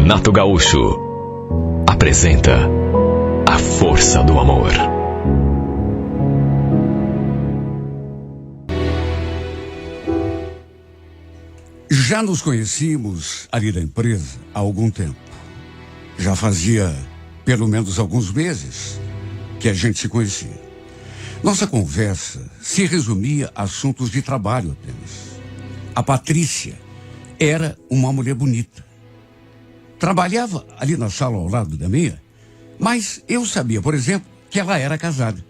Renato Gaúcho apresenta A Força do Amor. Já nos conhecíamos ali da empresa há algum tempo. Já fazia pelo menos alguns meses que a gente se conhecia. Nossa conversa se resumia a assuntos de trabalho apenas. A Patrícia era uma mulher bonita. Trabalhava ali na sala ao lado da minha, mas eu sabia, por exemplo, que ela era casada.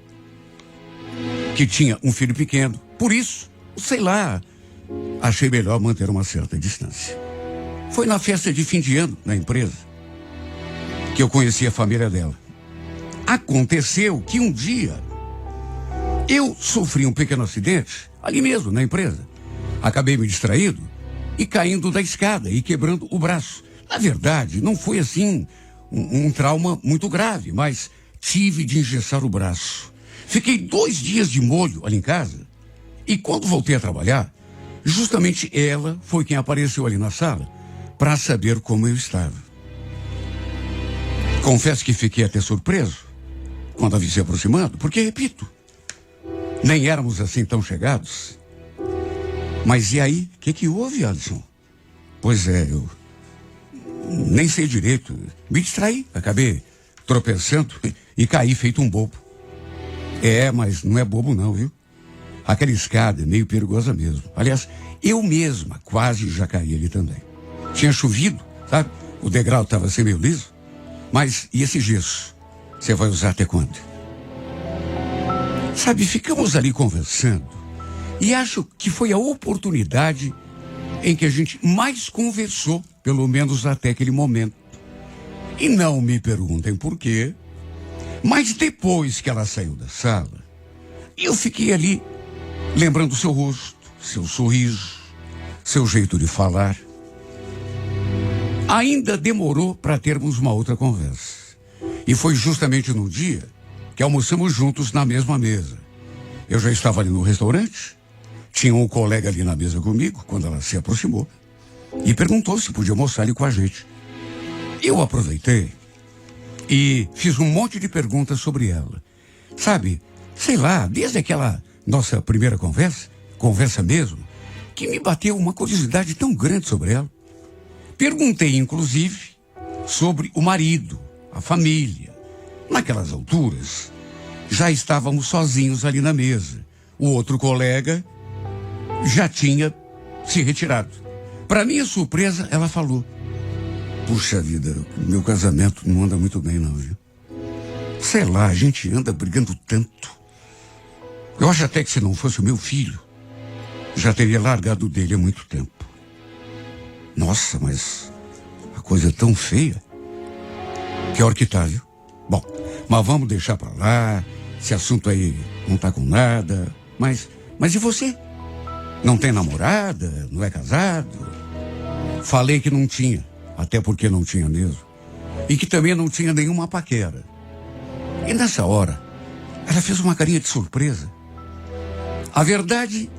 Que tinha um filho pequeno. Por isso, sei lá, achei melhor manter uma certa distância. Foi na festa de fim de ano, na empresa, que eu conheci a família dela. Aconteceu que um dia eu sofri um pequeno acidente, ali mesmo, na empresa. Acabei me distraído e caindo da escada e quebrando o braço. Na verdade, não foi assim um trauma muito grave, mas tive de engessar o braço. Fiquei 2 dias de molho ali em casa e quando voltei a trabalhar, justamente ela foi quem apareceu ali na sala para saber como eu estava. Confesso que fiquei até surpreso quando a vi se aproximando, porque, repito, nem éramos assim tão chegados. Mas e aí? O que houve, Alisson? Pois é, eu nem sei direito. Me distraí, acabei tropeçando e caí feito um bobo. É, mas não é bobo não, viu? Aquela escada é meio perigosa mesmo. Aliás, eu mesma quase já caí ali também. Tinha chovido, sabe? O degrau estava assim meio liso. Mas e esse gesso? Você vai usar até quando? Sabe, ficamos ali conversando e acho que foi a oportunidade em que a gente mais conversou, pelo menos até aquele momento. E não me perguntem por quê, mas depois que ela saiu da sala, eu fiquei ali lembrando seu rosto, seu sorriso, seu jeito de falar. Ainda demorou para termos uma outra conversa. E foi justamente no dia que almoçamos juntos na mesma mesa. Eu já estava ali no restaurante, tinha um colega ali na mesa comigo, quando ela se aproximou, e perguntou se podia almoçar ali com a gente. Eu aproveitei e fiz um monte de perguntas sobre ela. Sabe, sei lá, desde aquela nossa primeira conversa mesmo, que me bateu uma curiosidade tão grande sobre ela. Perguntei, inclusive, sobre o marido, a família. Naquelas alturas, já estávamos sozinhos ali na mesa. O outro colega já tinha se retirado. Para minha surpresa, ela falou: puxa vida, meu casamento não anda muito bem não, viu? Sei lá, a gente anda brigando tanto. Eu acho até que se não fosse o meu filho, já teria largado dele há muito tempo. Nossa, mas a coisa é tão feia. Pior que tá, viu? Bom, mas vamos deixar pra lá. Esse assunto aí não tá com nada. Mas e você? Não tem namorada? Não é casado? Falei que não tinha, até porque não tinha mesmo. E que também não tinha nenhuma paquera. E nessa hora, ela fez uma carinha de surpresa. A verdade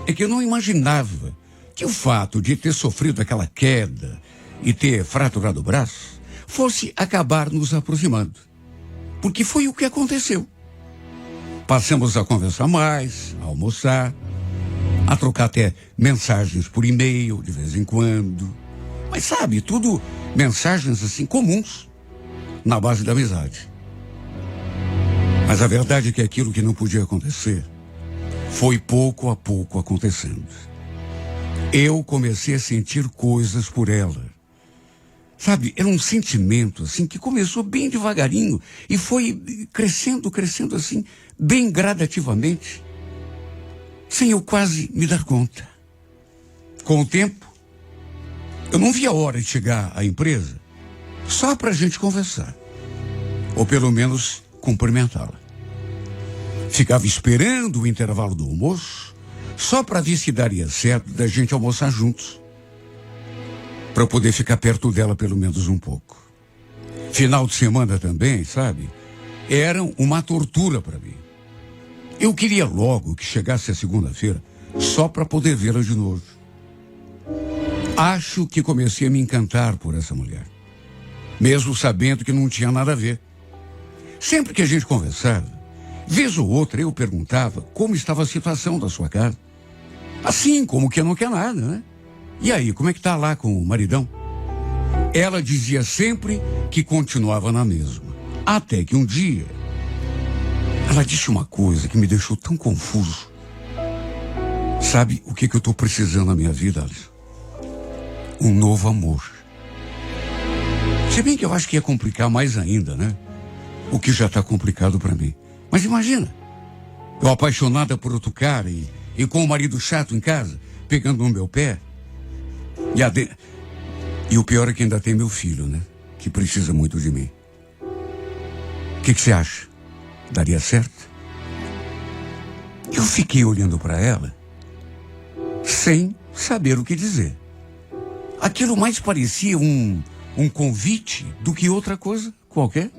é que eu não imaginava que o fato de ter sofrido aquela queda e ter fraturado o braço fosse acabar nos aproximando. Porque foi o que aconteceu. Passamos a conversar mais, a almoçar, a trocar até mensagens por e-mail de vez em quando. Mas sabe, tudo mensagens assim comuns, na base da amizade. Mas a verdade é que aquilo que não podia acontecer foi pouco a pouco acontecendo. Eu comecei a sentir coisas por ela. Sabe, era um sentimento assim que começou bem devagarinho e foi crescendo assim, bem gradativamente, sem eu quase me dar conta. Com o tempo, eu não via a hora de chegar à empresa só para a gente conversar, ou pelo menos cumprimentá-la. Ficava esperando o intervalo do almoço só para ver se daria certo da gente almoçar juntos, para eu poder ficar perto dela pelo menos um pouco. Final de semana também, sabe, eram uma tortura para mim. Eu queria logo que chegasse a segunda-feira só para poder vê-la de novo. Acho que comecei a me encantar por essa mulher. mesmo sabendo que não tinha nada a ver. Sempre que a gente conversava, vez ou outra eu perguntava como estava a situação da sua casa. Assim, como que não quer nada, né? E aí, como é que tá lá com o maridão? Ela dizia sempre que continuava na mesma. Até que um dia, ela disse uma coisa que me deixou tão confuso. Sabe o que eu tô precisando na minha vida, Alisson? Um novo amor. Se bem que eu acho que ia complicar mais ainda, né? O que já tá complicado pra mim. Mas imagina, eu apaixonada por outro cara e com o marido chato em casa, pegando no meu pé. E o pior é que ainda tem meu filho, né? Que precisa muito de mim. O que você acha? Daria certo? Eu fiquei olhando para ela, sem saber o que dizer. Aquilo mais parecia um convite do que outra coisa qualquer.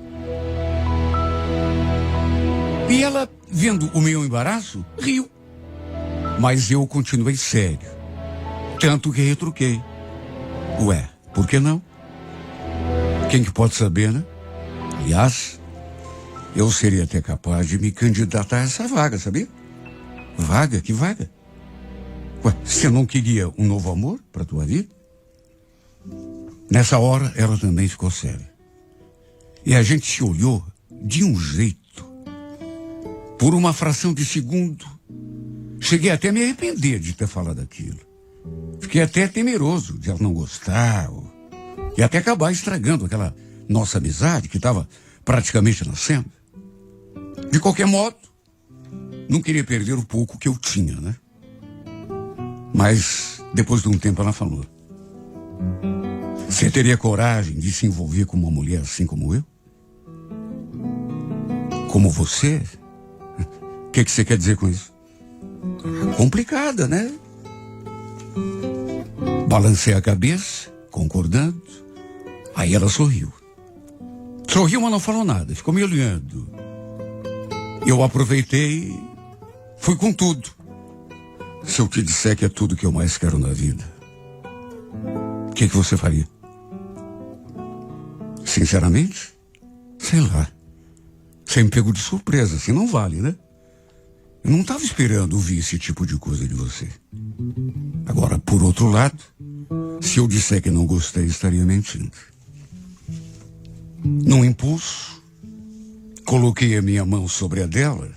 E ela, vendo o meu embaraço, riu. Mas eu continuei sério. Tanto que retruquei. Ué, por que não? Quem que pode saber, né? Aliás, eu seria até capaz de me candidatar a essa vaga, sabia? Vaga? Que vaga? Ué, você não queria um novo amor para tua vida? Nessa hora, ela também ficou séria. E a gente se olhou de um jeito. Por uma fração de segundo, cheguei até a me arrepender de ter falado aquilo. Fiquei até temeroso de ela não gostar e até acabar estragando aquela nossa amizade que estava praticamente nascendo. De qualquer modo, não queria perder o pouco que eu tinha, né? Mas, depois de um tempo, ela falou: você teria coragem de se envolver com uma mulher assim como eu? Como você? O que você quer dizer com isso? Complicada, né? Balancei a cabeça, concordando. Aí ela sorriu. Sorriu, mas não falou nada. Ficou me olhando. Eu aproveitei, fui com tudo. Se eu te disser que é tudo que eu mais quero na vida, o que você faria? Sinceramente, sei lá. Você me pegou de surpresa, assim não vale, né? Eu não estava esperando ouvir esse tipo de coisa de você. Agora, por outro lado, se eu disser que não gostei, estaria mentindo. Num impulso, coloquei a minha mão sobre a dela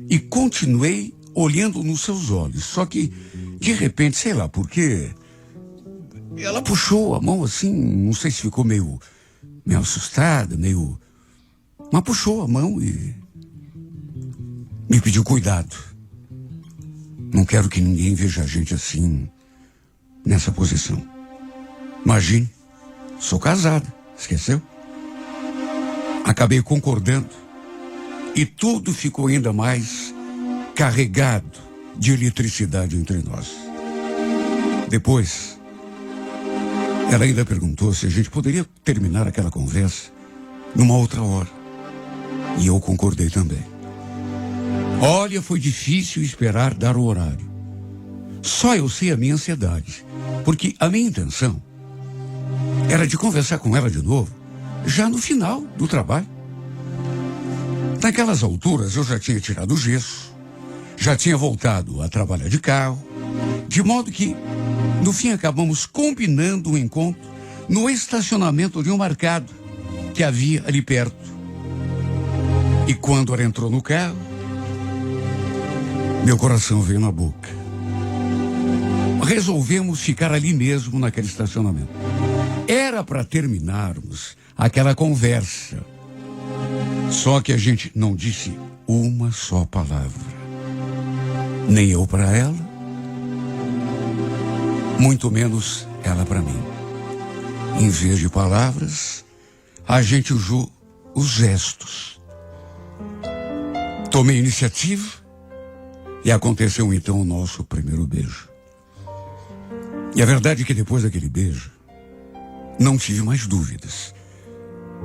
e continuei olhando nos seus olhos. Só que, de repente, sei lá por quê, ela puxou a mão assim, não sei se ficou meio assustada, mas puxou a mão e me pediu cuidado. Não quero que ninguém veja a gente assim, nessa posição. Imagine, sou casada, esqueceu? Acabei concordando e tudo ficou ainda mais carregado de eletricidade entre nós. Depois, ela ainda perguntou se a gente poderia terminar aquela conversa numa outra hora. E eu concordei também. Olha, foi difícil esperar dar o horário. Só eu sei a minha ansiedade, porque a minha intenção era de conversar com ela de novo, já no final do trabalho. Naquelas alturas eu já tinha tirado o gesso, já tinha voltado a trabalhar de carro, de modo que, no fim, acabamos combinando um encontro no estacionamento de um mercado que havia ali perto. E quando ela entrou no carro, meu coração veio na boca. Resolvemos ficar ali mesmo naquele estacionamento. Era para terminarmos aquela conversa. Só que a gente não disse uma só palavra. Nem eu para ela, muito menos ela para mim. Em vez de palavras, a gente usou os gestos. Tomei iniciativa e aconteceu então o nosso primeiro beijo. E a verdade é que depois daquele beijo, não tive mais dúvidas.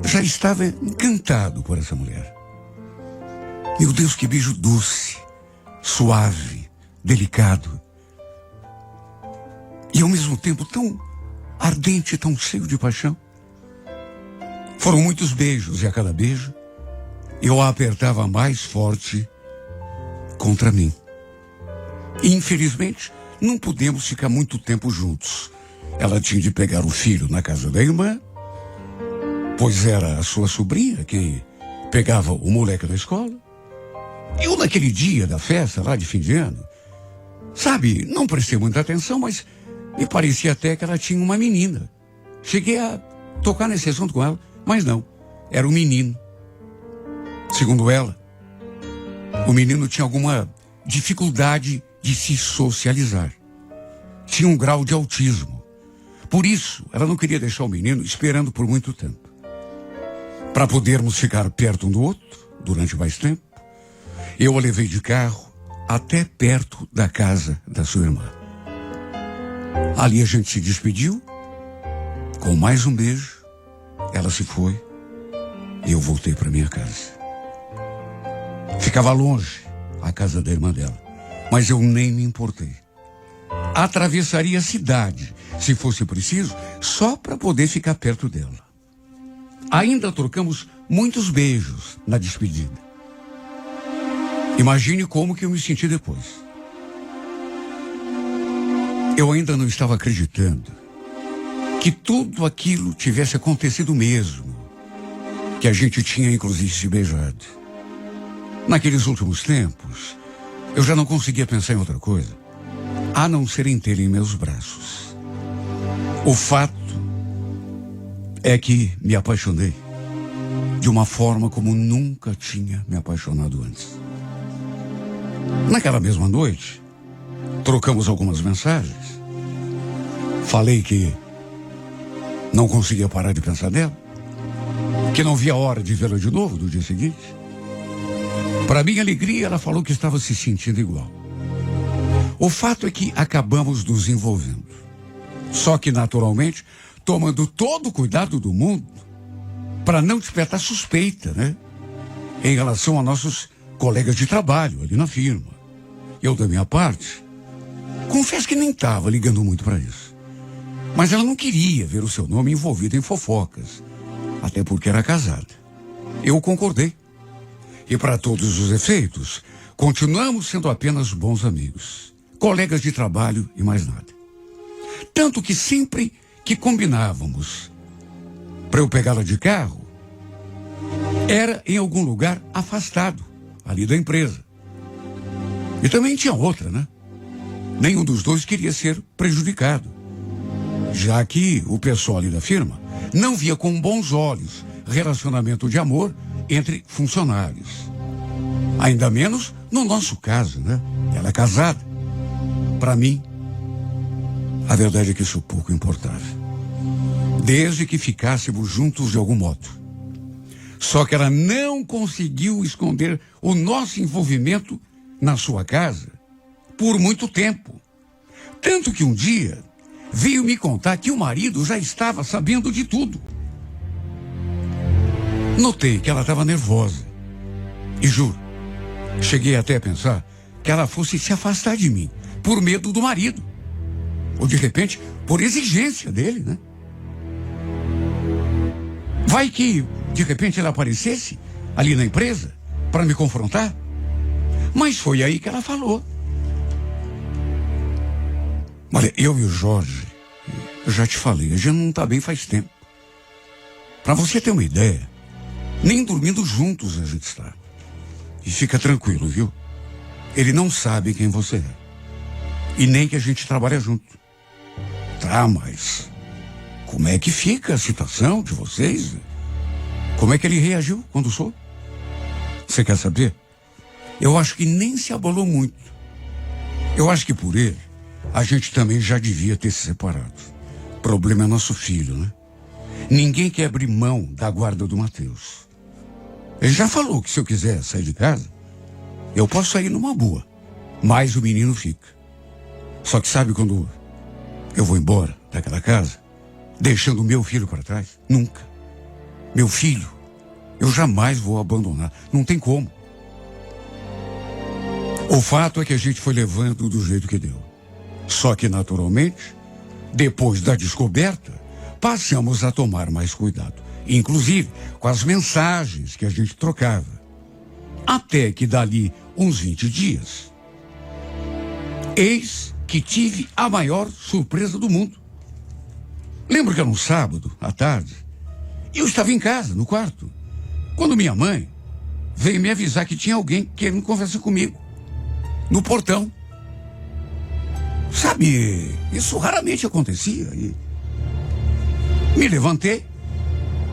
Já estava encantado por essa mulher. Meu Deus, que beijo doce, suave, delicado. E ao mesmo tempo tão ardente, tão cheio de paixão. Foram muitos beijos e a cada beijo eu a apertava mais forte contra mim. Infelizmente, não pudemos ficar muito tempo juntos. Ela tinha de pegar o filho na casa da irmã, pois era a sua sobrinha quem pegava o moleque da escola. Eu, naquele dia da festa, lá de fim de ano, sabe, não prestei muita atenção, mas me parecia até que ela tinha uma menina. Cheguei a tocar nesse assunto com ela, mas não, era um menino. Segundo ela, o menino tinha alguma dificuldade de se socializar. Tinha um grau de autismo. Por isso, ela não queria deixar o menino esperando por muito tempo. Para podermos ficar perto um do outro durante mais tempo, eu a levei de carro até perto da casa da sua irmã. Ali a gente se despediu, com mais um beijo, ela se foi e eu voltei para minha casa. Ficava longe a casa da irmã dela, mas eu nem me importei. Atravessaria a cidade, se fosse preciso, só para poder ficar perto dela. Ainda trocamos muitos beijos na despedida. Imagine como que eu me senti depois. Eu ainda não estava acreditando que tudo aquilo tivesse acontecido mesmo, que a gente tinha inclusive se beijado. Naqueles últimos tempos, eu já não conseguia pensar em outra coisa, a não ser em tê-la em meus braços. O fato é que me apaixonei de uma forma como nunca tinha me apaixonado antes. Naquela mesma noite, trocamos algumas mensagens. Falei que não conseguia parar de pensar nela, que não via a hora de vê-la de novo no dia seguinte. Para minha alegria, ela falou que estava se sentindo igual. O fato é que acabamos nos envolvendo. Só que, naturalmente, tomando todo o cuidado do mundo para não despertar suspeita, né? Em relação a nossos colegas de trabalho ali na firma. Eu, da minha parte, confesso que nem estava ligando muito para isso. Mas ela não queria ver o seu nome envolvido em fofocas, até porque era casada. Eu concordei. E para todos os efeitos, continuamos sendo apenas bons amigos, colegas de trabalho e mais nada. Tanto que sempre que combinávamos para eu pegá-la de carro, era em algum lugar afastado, ali da empresa. E também tinha outra, né? Nenhum dos dois queria ser prejudicado, já que o pessoal ali da firma não via com bons olhos relacionamento de amor entre funcionários. Ainda menos no nosso caso, né? Ela é casada. Para mim, a verdade é que isso pouco importava. Desde que ficássemos juntos de algum modo. Só que ela não conseguiu esconder o nosso envolvimento na sua casa por muito tempo. Tanto que um dia veio me contar que o marido já estava sabendo de tudo. Notei que ela estava nervosa. E juro, cheguei até a pensar que ela fosse se afastar de mim por medo do marido. Ou de repente, por exigência dele, né? Vai que, de repente, ela aparecesse ali na empresa para me confrontar. Mas foi aí que ela falou. Olha, eu e o Jorge, eu já te falei, a gente não está bem faz tempo. Para você ter uma ideia, nem dormindo juntos a gente está. E fica tranquilo, viu? Ele não sabe quem você é. E nem que a gente trabalha junto. Tá, mas como é que fica a situação de vocês? Como é que ele reagiu quando soube? Você quer saber? Eu acho que nem se abalou muito. Eu acho que por ele, a gente também já devia ter se separado. O problema é nosso filho, né? Ninguém quer abrir mão da guarda do Matheus. Ele já falou que se eu quiser sair de casa, eu posso sair numa boa, mas o menino fica. Só que sabe quando eu vou embora daquela casa, deixando o meu filho para trás? Nunca. Meu filho, eu jamais vou abandonar. Não tem como. O fato é que a gente foi levando do jeito que deu. Só que, naturalmente, depois da descoberta, passamos a tomar mais cuidado. inclusive com as mensagens que a gente trocava. Até que dali uns 20 dias, eis que tive a maior surpresa do mundo. Lembro que era um sábado, à tarde, e eu estava em casa, no quarto, quando minha mãe veio me avisar que tinha alguém querendo conversar comigo, no portão. Sabe, isso raramente acontecia. E me levantei,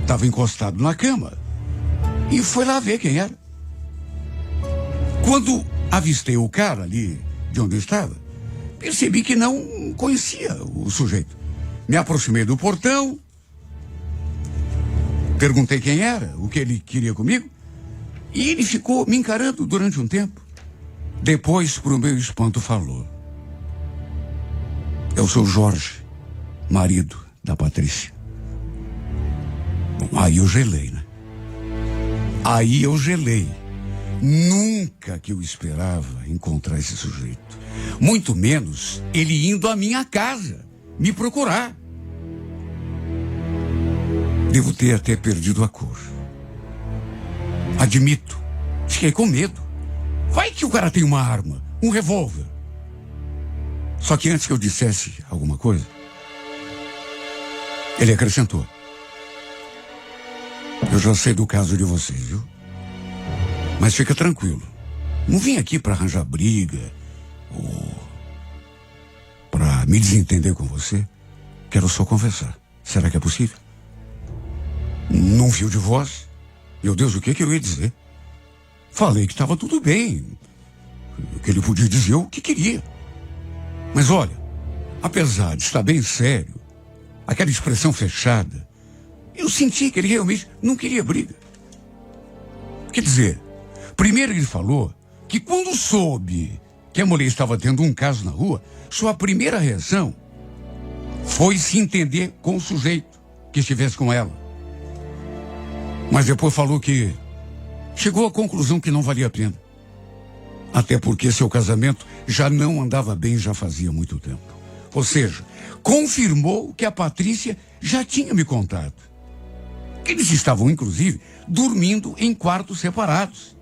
estava encostado na cama, e fui lá ver quem era. Quando avistei o cara ali de onde eu estava, percebi que não conhecia o sujeito. Me aproximei do portão, perguntei quem era, o que ele queria comigo, e ele ficou me encarando durante um tempo. Depois, para o meu espanto, falou: eu sou Jorge, marido da Patrícia. Bom, aí eu gelei, né? Aí eu gelei. Nunca que eu esperava encontrar esse sujeito. Muito menos ele indo à minha casa me procurar. Devo ter até perdido a cor. Admito, fiquei com medo. Vai que o cara tem uma arma, um revólver. Só que antes que eu dissesse alguma coisa, ele acrescentou: eu já sei do caso de vocês, viu? Mas fica tranquilo. Não vim aqui para arranjar briga ou para me desentender com você. Quero só conversar. Será que é possível? Num fio de voz. Meu Deus, o que eu ia dizer? Falei que estava tudo bem. Que ele podia dizer o que queria. Mas olha, apesar de estar bem sério, aquela expressão fechada, eu senti que ele realmente não queria briga. Quer dizer, primeiro ele falou que quando soube que a mulher estava tendo um caso na rua, sua primeira reação foi se entender com o sujeito que estivesse com ela. Mas depois falou que chegou à conclusão que não valia a pena. Até porque seu casamento já não andava bem já fazia muito tempo. Ou seja, confirmou que a Patrícia já tinha me contado. Eles estavam, inclusive, dormindo em quartos separados.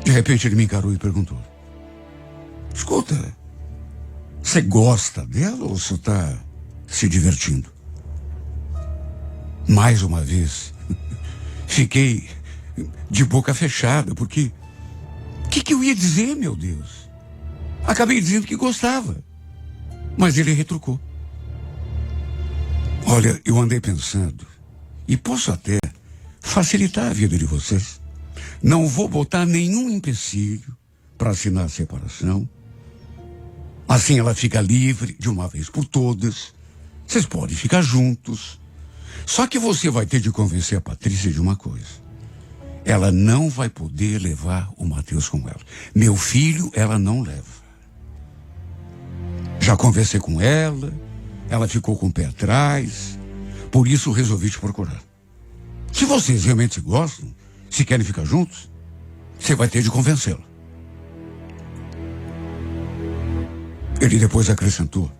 De repente ele me encarou e perguntou: escuta, você gosta dela ou você está se divertindo? Mais uma vez, fiquei de boca fechada, porque o que eu ia dizer, meu Deus? Acabei dizendo que gostava, mas ele retrucou: olha, eu andei pensando, e posso até facilitar a vida de vocês. Não vou botar nenhum empecilho para assinar a separação. Assim ela fica livre de uma vez por todas. Vocês podem ficar juntos. Só que você vai ter de convencer a Patrícia de uma coisa: ela não vai poder levar o Matheus com ela. Meu filho, ela não leva. Já conversei com ela, ela ficou com o pé atrás, por isso resolvi te procurar. Se vocês realmente se gostam, se querem ficar juntos, você vai ter de convencê-la. Ele depois acrescentou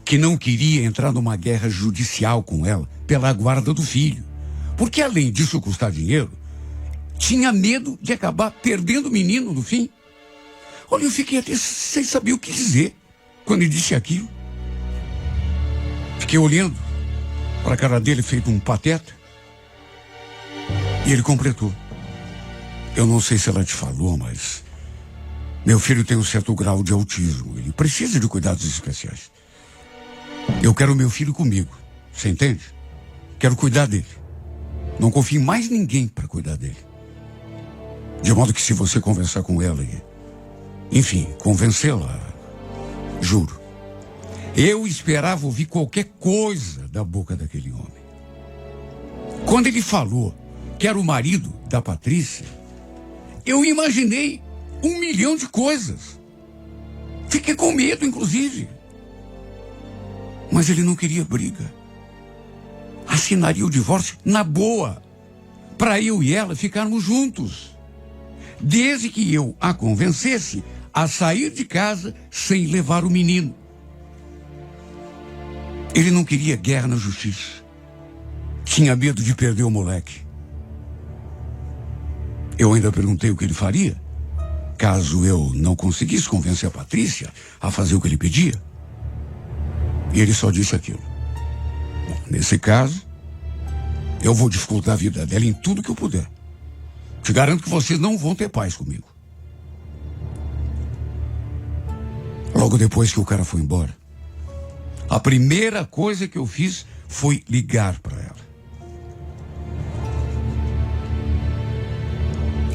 que não queria entrar numa guerra judicial com ela pela guarda do filho, porque além disso custar dinheiro, tinha medo de acabar perdendo o menino no fim. Olha, eu fiquei até sem saber o que dizer quando ele disse aquilo. Fiquei olhando para a cara dele feito um pateta. E ele completou: eu não sei se ela te falou, mas meu filho tem um certo grau de autismo. Ele precisa de cuidados especiais. Eu quero meu filho comigo, você entende? Quero cuidar dele. Não confio em mais ninguém para cuidar dele. De modo que se você conversar com ela e, enfim, convencê-la, juro, eu esperava ouvir qualquer coisa da boca daquele homem. Quando ele falou que era o marido da Patrícia, eu imaginei 1 milhão de coisas. Fiquei com medo, inclusive. Mas ele não queria briga. Assinaria o divórcio na boa, para eu e ela ficarmos juntos, desde que eu a convencesse a sair de casa sem levar o menino. Ele não queria guerra na justiça. Tinha medo de perder o moleque. Eu ainda perguntei o que ele faria, caso eu não conseguisse convencer a Patrícia a fazer o que ele pedia. E ele só disse aquilo. Bom, nesse caso, eu vou dificultar a vida dela em tudo que eu puder. Te garanto que vocês não vão ter paz comigo. Logo depois que o cara foi embora, a primeira coisa que eu fiz foi ligar para ela.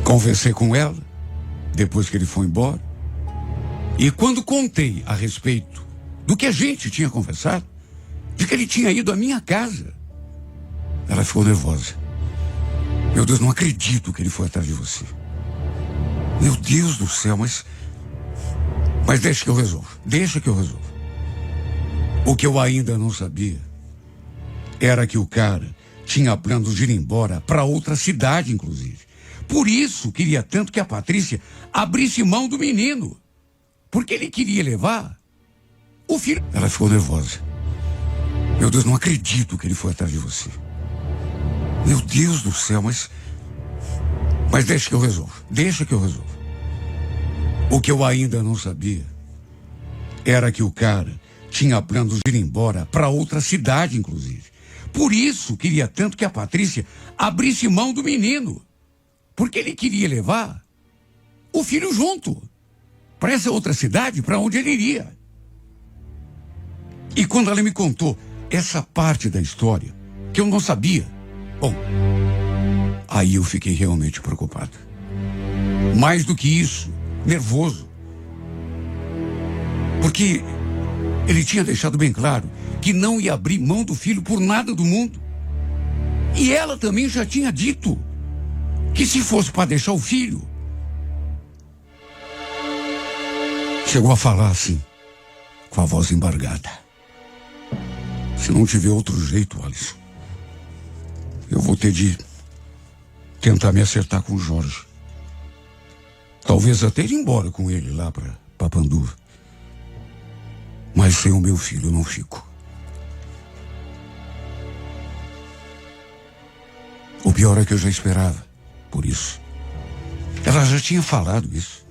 Conversei com ela, depois que ele foi embora, e quando contei a respeito do que a gente tinha conversado, de que ele tinha ido à minha casa, ela ficou nervosa. Meu Deus, não acredito que ele foi atrás de você. Meu Deus do céu, mas deixa que eu resolvo. Deixa que eu resolvo. O que eu ainda não sabia era que o cara tinha planos de ir embora para outra cidade, inclusive. Por isso queria tanto que a Patrícia abrisse mão do menino. Porque ele queria levar o filho. Ela ficou nervosa. Meu Deus, não acredito que ele foi atrás de você. Meu Deus do céu, mas deixa que eu resolvo. Deixa que eu resolvo. O que eu ainda não sabia era que o cara tinha planos de ir embora para outra cidade, inclusive. Por isso queria tanto que a Patrícia abrisse mão do menino. Porque ele queria levar o filho junto para essa outra cidade, para onde ele iria. E quando ela me contou essa parte da história, que eu não sabia, bom, aí eu fiquei realmente preocupado. Mais do que isso, nervoso. Porque ele tinha deixado bem claro que não ia abrir mão do filho por nada do mundo. E ela também já tinha dito que se fosse para deixar o filho. Chegou a falar assim, com a voz embargada. Se não tiver outro jeito, Alisson, eu vou ter de tentar me acertar com o Jorge. Talvez até ir embora com ele lá para Papanduva. Mas sem o meu filho eu não fico. O pior é que eu já esperava por isso. Ela já tinha falado isso.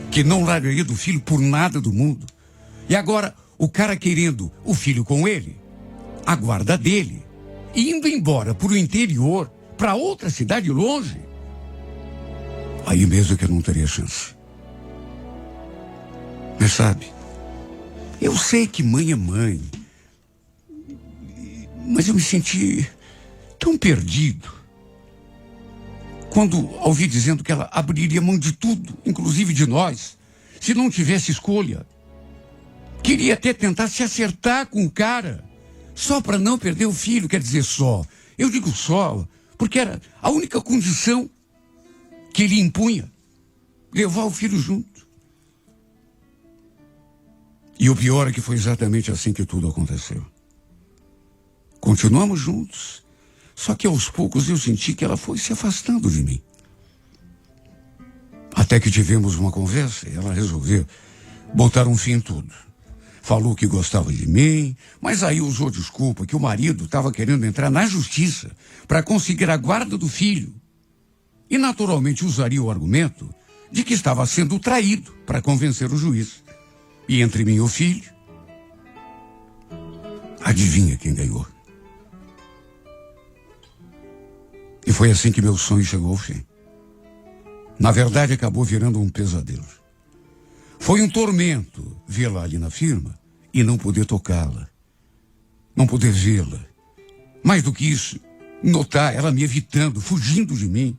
Que não largaria do filho por nada do mundo. E agora, o cara querendo o filho com ele, a guarda dele, indo embora para o interior, para outra cidade longe. Aí mesmo que eu não teria chance. Mas sabe, eu sei que mãe é mãe, mas eu me senti tão perdido quando ouvi dizendo que ela abriria mão de tudo, inclusive de nós, se não tivesse escolha. Queria até tentar se acertar com o cara, só para não perder o filho. Quer dizer, só. Eu digo só, porque era a única condição que ele impunha, levar o filho junto. E o pior é que foi exatamente assim que tudo aconteceu. Continuamos juntos. Só que aos poucos eu senti que ela foi se afastando de mim. Até que tivemos uma conversa e ela resolveu botar um fim em tudo. Falou que gostava de mim, mas aí usou desculpa que o marido estava querendo entrar na justiça para conseguir a guarda do filho. E naturalmente usaria o argumento de que estava sendo traído para convencer o juiz. E entre mim e o filho, adivinha quem ganhou? E foi assim que meu sonho chegou ao fim. Na verdade, acabou virando um pesadelo. Foi um tormento vê-la ali na firma e não poder tocá-la. Não poder vê-la. Mais do que isso, notar ela me evitando, fugindo de mim.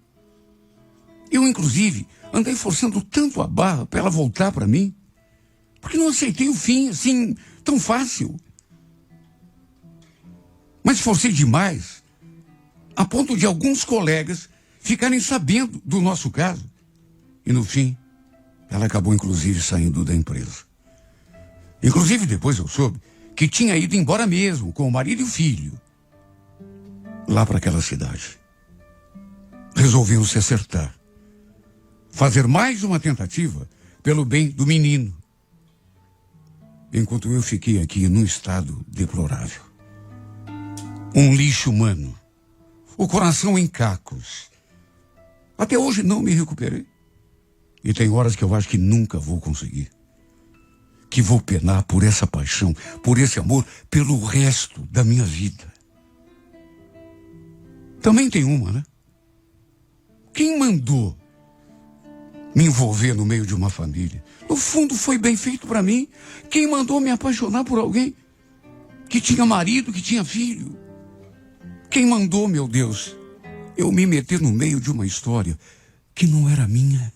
Eu, inclusive, andei forçando tanto a barra para ela voltar para mim, porque não aceitei o fim assim, tão fácil. Mas forcei demais, a ponto de alguns colegas ficarem sabendo do nosso caso. E no fim, ela acabou inclusive saindo da empresa. Inclusive depois eu soube que tinha ido embora mesmo, com o marido e o filho, lá para aquela cidade. Resolvemos se acertar. Fazer mais uma tentativa pelo bem do menino. Enquanto eu fiquei aqui num estado deplorável. Um lixo humano. O coração em cacos. Até hoje não me recuperei. E tem horas que eu acho que nunca vou conseguir. Que vou penar por essa paixão, por esse amor, pelo resto da minha vida. Também tem uma, né? Quem mandou me envolver no meio de uma família? No fundo foi bem feito para mim. Quem mandou me apaixonar por alguém que tinha marido, que tinha filho? Quem mandou, meu Deus, eu me meter no meio de uma história que não era minha?